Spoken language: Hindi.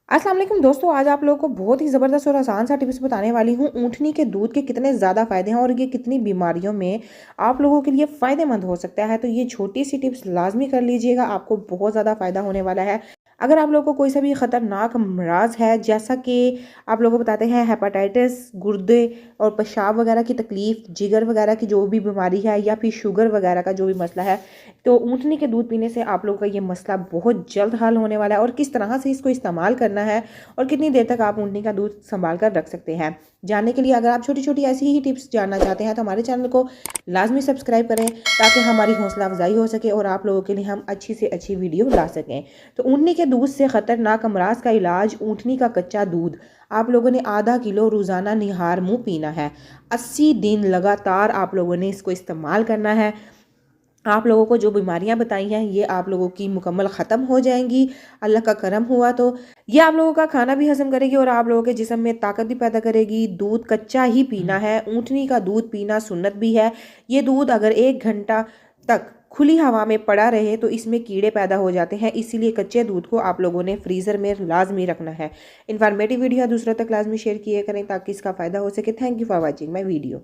अस्सलाम वालेकुम दोस्तों, आज आप लोगों को बहुत ही ज़बरदस्त और आसान सा टिप्स बताने वाली हूँ। ऊँटनी के दूध के कितने ज़्यादा फ़ायदे हैं और ये कितनी बीमारियों में आप लोगों के लिए फ़ायदेमंद हो सकता है। तो ये छोटी सी टिप्स लाज़मी कर लीजिएगा, आपको बहुत ज़्यादा फ़ायदा होने वाला है। अगर आप लोगों को कोई सा भी ख़तरनाक अमराज़ है, जैसा कि आप लोगों को बताते हैं हेपेटाइटिस, गुर्दे और पेशाब वगैरह की तकलीफ़, जिगर वगैरह की जो भी बीमारी है या फिर शुगर वगैरह का जो भी मसला है, तो ऊँटनी के दूध पीने से आप लोगों का ये मसला बहुत जल्द हल होने वाला है। और किस तरह से इसको इस्तेमाल करना है और कितनी देर तक आप ऊँटनी का दूध संभाल कर रख सकते हैं, जानने के लिए अगर आप छोटी छोटी ऐसी ही टिप्स जानना चाहते हैं तो हमारे चैनल को लाजमी सब्सक्राइब करें, ताकि हमारी हौसला अफजाई हो सके और आप लोगों के लिए हम अच्छी से अच्छी वीडियो ला सकें। तो ऊँटनी के दूध से ख़तरनाक अमराज का इलाज, ऊँटनी का कच्चा दूध आप लोगों ने आधा किलो रोज़ाना निहार मुँह पीना है। 80 दिन लगातार आप लोगों ने इसको इस्तेमाल करना है। आप लोगों को जो बीमारियां बताई हैं ये आप लोगों की मुकम्मल ख़त्म हो जाएंगी, अल्लाह का करम हुआ तो। ये आप लोगों का खाना भी हजम करेगी और आप लोगों के जिस्म में ताकत भी पैदा करेगी। दूध कच्चा ही पीना है, ऊँटनी का दूध पीना सुन्नत भी है। ये दूध अगर 1 घंटा तक खुली हवा में पड़ा रहे तो इसमें कीड़े पैदा हो जाते हैं, इसीलिए कच्चे दूध को आप लोगों ने फ्रीज़र में लाजमी रखना है। इन्फॉर्मेटिव वीडियो दूसरों तक लाजमी शेयर किए करें ताकि इसका फ़ायदा हो सके। Thank you for watching my video.